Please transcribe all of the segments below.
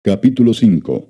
Capítulo 5.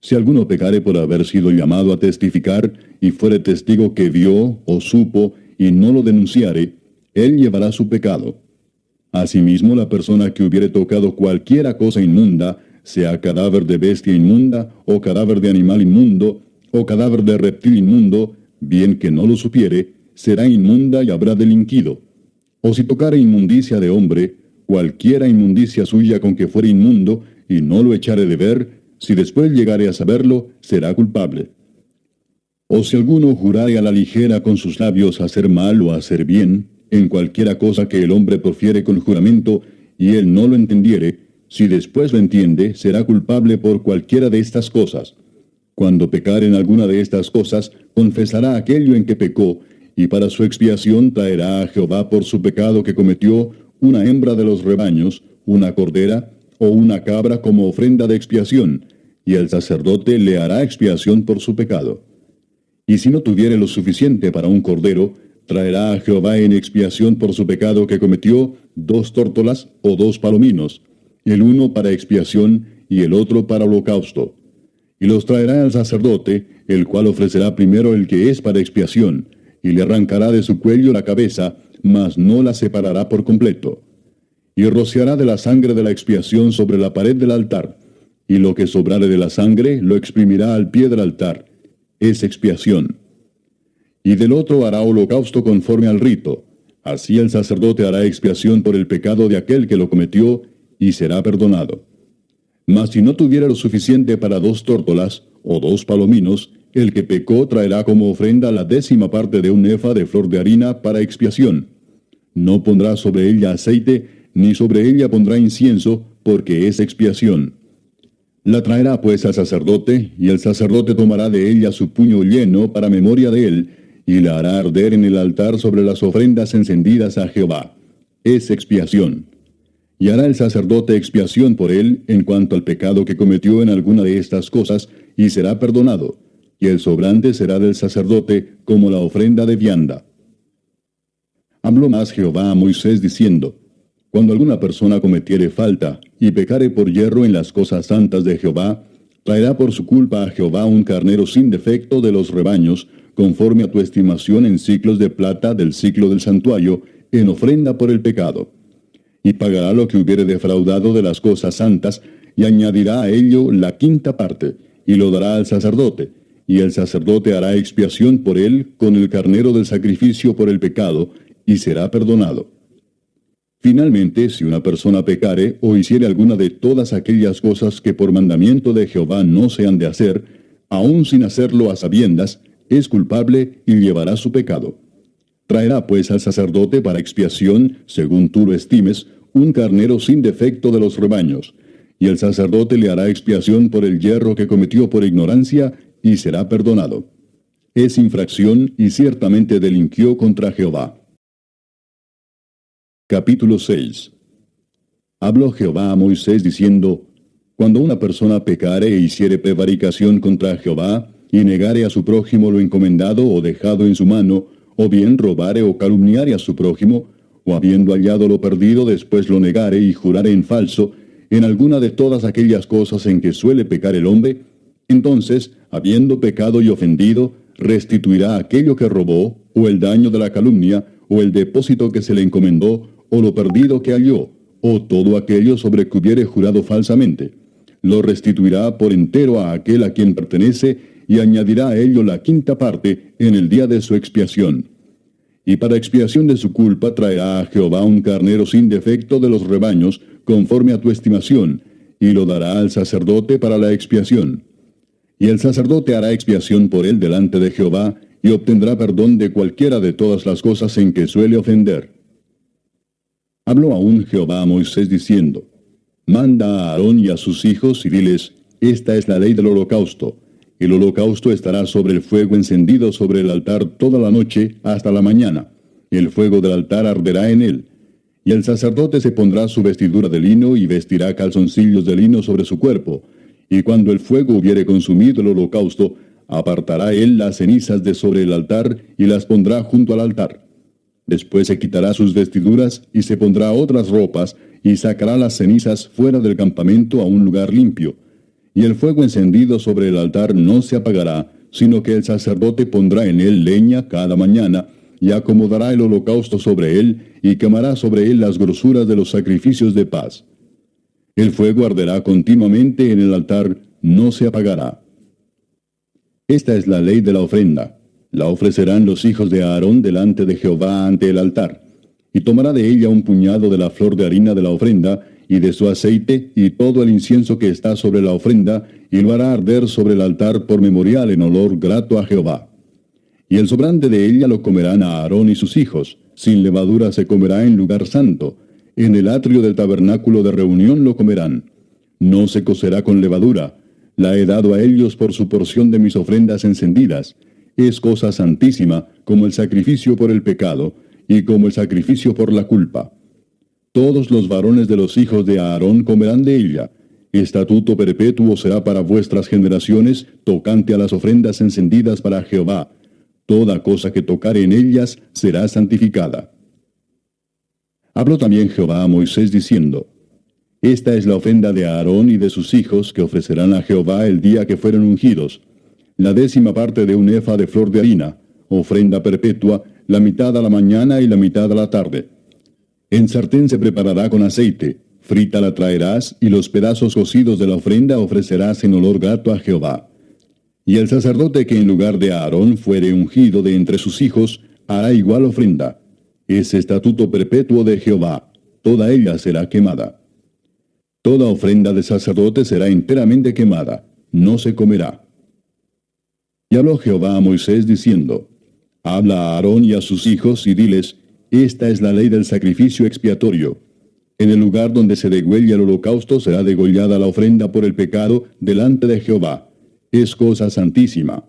Si alguno pecare por haber sido llamado a testificar, y fuere testigo que vio o supo, y no lo denunciare, él llevará su pecado. Asimismo, la persona que hubiere tocado cualquiera cosa inmunda, sea cadáver de bestia inmunda, o cadáver de animal inmundo, o cadáver de reptil inmundo, bien que no lo supiere, será inmunda y habrá delinquido. O si tocare inmundicia de hombre, cualquiera inmundicia suya con que fuere inmundo, y no lo echare de ver, si después llegare a saberlo, será culpable. O si alguno jurare a la ligera con sus labios hacer mal o hacer bien, en cualquiera cosa que el hombre profiere con juramento, y él no lo entendiere, si después lo entiende, será culpable por cualquiera de estas cosas. Cuando pecare en alguna de estas cosas, confesará aquello en que pecó, y para su expiación traerá a Jehová por su pecado que cometió una hembra de los rebaños, una cordera, o una cabra como ofrenda de expiación, y el sacerdote le hará expiación por su pecado. Y si no tuviere lo suficiente para un cordero, traerá a Jehová en expiación por su pecado que cometió 2 tórtolas o 2 palominos, el uno para expiación y el otro para holocausto. Y los traerá al sacerdote, el cual ofrecerá primero el que es para expiación, y le arrancará de su cuello la cabeza, mas no la separará por completo. Y rociará de la sangre de la expiación sobre la pared del altar, y lo que sobrare de la sangre lo exprimirá al pie del altar. Es expiación. Y del otro hará holocausto conforme al rito. Así el sacerdote hará expiación por el pecado de aquel que lo cometió, y será perdonado. Mas si no tuviera lo suficiente para 2 tórtolas o 2 palominos, el que pecó traerá como ofrenda la 10ª parte de un efa de flor de harina para expiación. No pondrá sobre ella aceite, ni sobre ella pondrá incienso, porque es expiación. La traerá pues al sacerdote, y el sacerdote tomará de ella su puño lleno para memoria de él, y la hará arder en el altar sobre las ofrendas encendidas a Jehová. Es expiación. Y hará el sacerdote expiación por él en cuanto al pecado que cometió en alguna de estas cosas, y será perdonado, y el sobrante será del sacerdote como la ofrenda de vianda. Habló más Jehová a Moisés diciendo: Cuando alguna persona cometiere falta, y pecare por yerro en las cosas santas de Jehová, traerá por su culpa a Jehová un carnero sin defecto de los rebaños, conforme a tu estimación en siclos de plata del siclo del santuario, en ofrenda por el pecado. Y pagará lo que hubiere defraudado de las cosas santas, y añadirá a ello la 5ª parte, y lo dará al sacerdote, y el sacerdote hará expiación por él con el carnero del sacrificio por el pecado, y será perdonado. Finalmente, si una persona pecare o hiciere alguna de todas aquellas cosas que por mandamiento de Jehová no se han de hacer, aun sin hacerlo a sabiendas, es culpable y llevará su pecado. Traerá pues al sacerdote para expiación, según tú lo estimes, un carnero sin defecto de los rebaños, y el sacerdote le hará expiación por el yerro que cometió por ignorancia, y será perdonado. Es infracción y ciertamente delinquió contra Jehová. Capítulo 6. Habló Jehová a Moisés diciendo: Cuando una persona pecare e hiciere prevaricación contra Jehová, y negare a su prójimo lo encomendado o dejado en su mano, o bien robare o calumniare a su prójimo, o habiendo hallado lo perdido después lo negare y jurare en falso, en alguna de todas aquellas cosas en que suele pecar el hombre, entonces, habiendo pecado y ofendido, restituirá aquello que robó, o el daño de la calumnia, o el depósito que se le encomendó, o lo perdido que halló, o todo aquello sobre que hubiere jurado falsamente. Lo restituirá por entero a aquel a quien pertenece, y añadirá a ello la 5ª parte en el día de su expiación. Y para expiación de su culpa traerá a Jehová un carnero sin defecto de los rebaños, conforme a tu estimación, y lo dará al sacerdote para la expiación. Y el sacerdote hará expiación por él delante de Jehová, y obtendrá perdón de cualquiera de todas las cosas en que suele ofender. Habló aún Jehová a Moisés diciendo: Manda a Aarón y a sus hijos, y diles: Esta es la ley del holocausto. El holocausto estará sobre el fuego encendido sobre el altar toda la noche hasta la mañana. El fuego del altar arderá en él. Y el sacerdote se pondrá su vestidura de lino y vestirá calzoncillos de lino sobre su cuerpo. Y cuando el fuego hubiere consumido el holocausto, apartará él las cenizas de sobre el altar y las pondrá junto al altar. Después se quitará sus vestiduras y se pondrá otras ropas, y sacará las cenizas fuera del campamento a un lugar limpio. Y el fuego encendido sobre el altar no se apagará, sino que el sacerdote pondrá en él leña cada mañana, y acomodará el holocausto sobre él, y quemará sobre él las grosuras de los sacrificios de paz. El fuego arderá continuamente en el altar, no se apagará. Esta es la ley de la ofrenda. La ofrecerán los hijos de Aarón delante de Jehová ante el altar. Y tomará de ella un puñado de la flor de harina de la ofrenda, y de su aceite, y todo el incienso que está sobre la ofrenda, y lo hará arder sobre el altar por memorial en olor grato a Jehová. Y el sobrante de ella lo comerán a Aarón y sus hijos. Sin levadura se comerá en lugar santo. En el atrio del tabernáculo de reunión lo comerán. No se cocerá con levadura. La he dado a ellos por su porción de mis ofrendas encendidas. Es cosa santísima, como el sacrificio por el pecado, y como el sacrificio por la culpa. Todos los varones de los hijos de Aarón comerán de ella. Estatuto perpetuo será para vuestras generaciones, tocante a las ofrendas encendidas para Jehová. Toda cosa que tocare en ellas será santificada. Habló también Jehová a Moisés diciendo: Esta es la ofrenda de Aarón y de sus hijos que ofrecerán a Jehová el día que fueron ungidos. La 10ª parte de un efa de flor de harina, ofrenda perpetua, la mitad a la mañana y la mitad a la tarde. En sartén se preparará con aceite, frita la traerás, y los pedazos cocidos de la ofrenda ofrecerás en olor grato a Jehová. Y el sacerdote que en lugar de Aarón fuere ungido de entre sus hijos, hará igual ofrenda. Es estatuto perpetuo de Jehová, toda ella será quemada. Toda ofrenda de sacerdote será enteramente quemada, no se comerá. Y habló Jehová a Moisés diciendo: Habla a Aarón y a sus hijos, y diles: Esta es la ley del sacrificio expiatorio. En el lugar donde se degüella el holocausto será degollada la ofrenda por el pecado delante de Jehová. Es cosa santísima.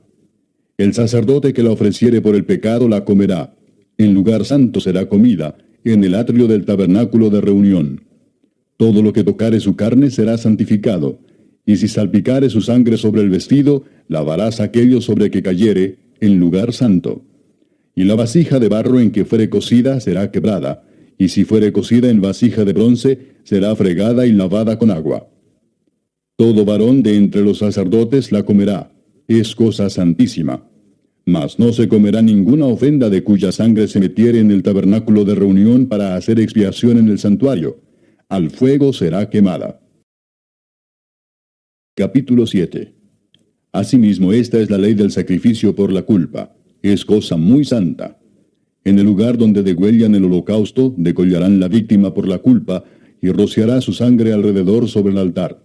El sacerdote que la ofreciere por el pecado la comerá. En lugar santo será comida, en el atrio del tabernáculo de reunión. Todo lo que tocare su carne será santificado. Y si salpicare su sangre sobre el vestido, lavarás aquello sobre que cayere, en lugar santo. Y la vasija de barro en que fuere cocida será quebrada, y si fuere cocida en vasija de bronce, será fregada y lavada con agua. Todo varón de entre los sacerdotes la comerá, es cosa santísima. Mas no se comerá ninguna ofrenda de cuya sangre se metiere en el tabernáculo de reunión para hacer expiación en el santuario. Al fuego será quemada. Capítulo 7. Asimismo, esta es la ley del sacrificio por la culpa. Es cosa muy santa. En el lugar donde degüellan el holocausto, degollarán la víctima por la culpa, y rociará su sangre alrededor sobre el altar.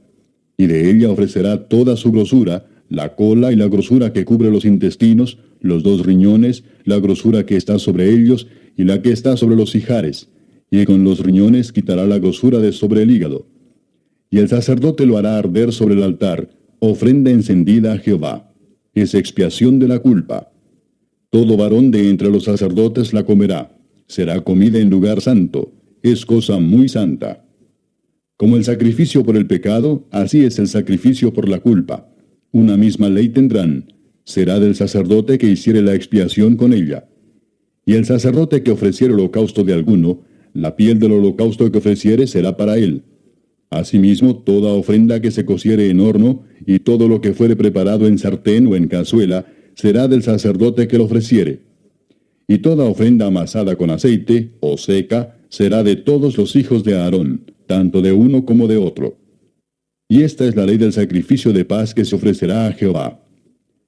Y de ella ofrecerá toda su grosura, la cola y la grosura que cubre los intestinos, los 2 riñones, la grosura que está sobre ellos, y la que está sobre los ijares. Y con los riñones quitará la grosura de sobre el hígado. Y el sacerdote lo hará arder sobre el altar, ofrenda encendida a Jehová. Es expiación de la culpa. Todo varón de entre los sacerdotes la comerá. Será comida en lugar santo. Es cosa muy santa. Como el sacrificio por el pecado, así es el sacrificio por la culpa. Una misma ley tendrán. Será del sacerdote que hiciere la expiación con ella. Y el sacerdote que ofreciere holocausto de alguno, la piel del holocausto que ofreciere será para él. Asimismo, toda ofrenda que se cociere en horno, y todo lo que fuere preparado en sartén o en cazuela, será del sacerdote que lo ofreciere. Y toda ofrenda amasada con aceite, o seca, será de todos los hijos de Aarón, tanto de uno como de otro. Y esta es la ley del sacrificio de paz que se ofrecerá a Jehová.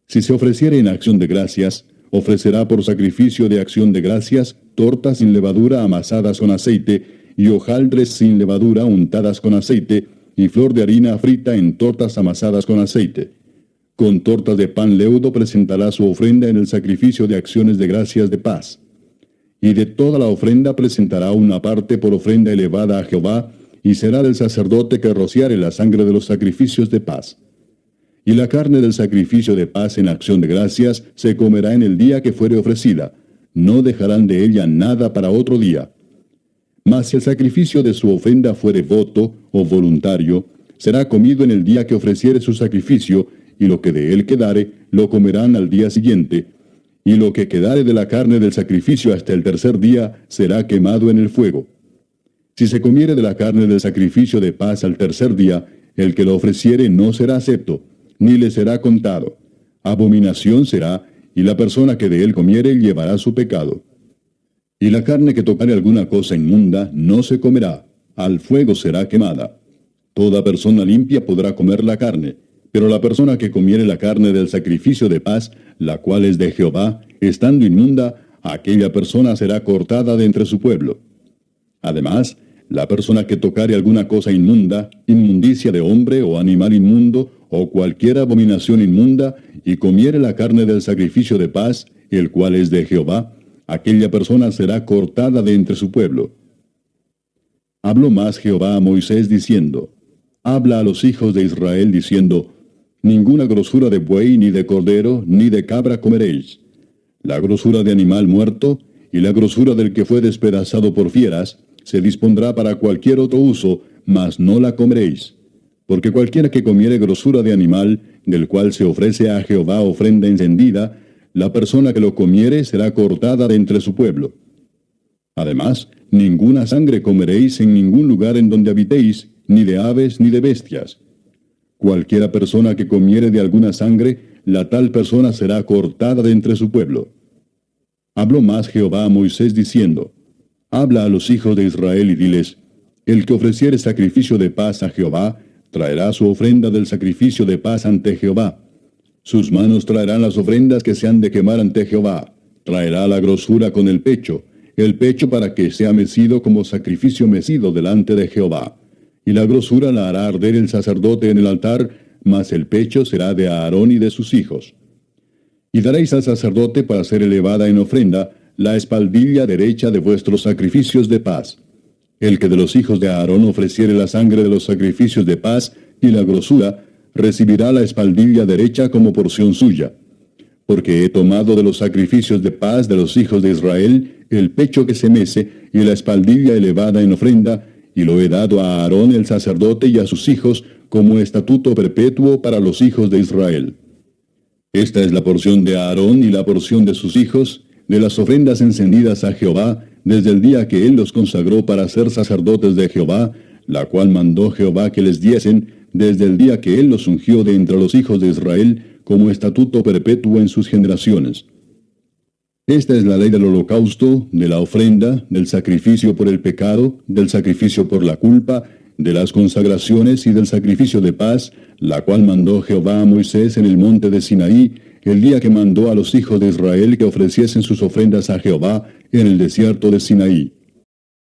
Si se ofreciere en acción de gracias, ofrecerá por sacrificio de acción de gracias tortas sin levadura amasadas con aceite, y hojaldres sin levadura untadas con aceite, y flor de harina frita en tortas amasadas con aceite. Con tortas de pan leudo presentará su ofrenda en el sacrificio de acciones de gracias de paz. Y de toda la ofrenda presentará una parte por ofrenda elevada a Jehová, y será del sacerdote que rociare la sangre de los sacrificios de paz. Y la carne del sacrificio de paz en acción de gracias se comerá en el día que fuere ofrecida. No dejarán de ella nada para otro día. Mas si el sacrificio de su ofrenda fuere voto o voluntario, será comido en el día que ofreciere su sacrificio, y lo que de él quedare, lo comerán al día siguiente. Y lo que quedare de la carne del sacrificio hasta el tercer día, será quemado en el fuego. Si se comiere de la carne del sacrificio de paz al tercer día, el que lo ofreciere no será acepto, ni le será contado. Abominación será, y la persona que de él comiere llevará su pecado. Y la carne que tocare alguna cosa inmunda no se comerá, al fuego será quemada. Toda persona limpia podrá comer la carne, pero la persona que comiere la carne del sacrificio de paz, la cual es de Jehová, estando inmunda, aquella persona será cortada de entre su pueblo. Además, la persona que tocare alguna cosa inmunda, inmundicia de hombre o animal inmundo, o cualquier abominación inmunda, y comiere la carne del sacrificio de paz, el cual es de Jehová, aquella persona será cortada de entre su pueblo. Habló más Jehová a Moisés diciendo, habla a los hijos de Israel diciendo, ninguna grosura de buey, ni de cordero, ni de cabra comeréis. La grosura de animal muerto, y la grosura del que fue despedazado por fieras, se dispondrá para cualquier otro uso, mas no la comeréis. Porque cualquiera que comiere grosura de animal, del cual se ofrece a Jehová ofrenda encendida, la persona que lo comiere será cortada de entre su pueblo. Además, ninguna sangre comeréis en ningún lugar en donde habitéis, ni de aves ni de bestias. Cualquiera persona que comiere de alguna sangre, la tal persona será cortada de entre su pueblo. Habló más Jehová a Moisés diciendo, habla a los hijos de Israel y diles, el que ofreciere sacrificio de paz a Jehová, traerá su ofrenda del sacrificio de paz ante Jehová. Sus manos traerán las ofrendas que se han de quemar ante Jehová. Traerá la grosura con el pecho para que sea mecido como sacrificio mecido delante de Jehová. Y la grosura la hará arder el sacerdote en el altar, mas el pecho será de Aarón y de sus hijos. Y daréis al sacerdote para ser elevada en ofrenda la espaldilla derecha de vuestros sacrificios de paz. El que de los hijos de Aarón ofreciere la sangre de los sacrificios de paz y la grosura, recibirá la espaldilla derecha como porción suya. Porque he tomado de los sacrificios de paz de los hijos de Israel el pecho que se mece y la espaldilla elevada en ofrenda, y lo he dado a Aarón el sacerdote y a sus hijos como estatuto perpetuo para los hijos de Israel. Esta es la porción de Aarón y la porción de sus hijos, de las ofrendas encendidas a Jehová, desde el día que él los consagró para ser sacerdotes de Jehová, la cual mandó Jehová que les diesen, desde el día que él los ungió de entre los hijos de Israel, como estatuto perpetuo en sus generaciones. Esta es la ley del holocausto, de la ofrenda, del sacrificio por el pecado, del sacrificio por la culpa, de las consagraciones y del sacrificio de paz, la cual mandó Jehová a Moisés en el monte de Sinaí, el día que mandó a los hijos de Israel que ofreciesen sus ofrendas a Jehová en el desierto de Sinaí.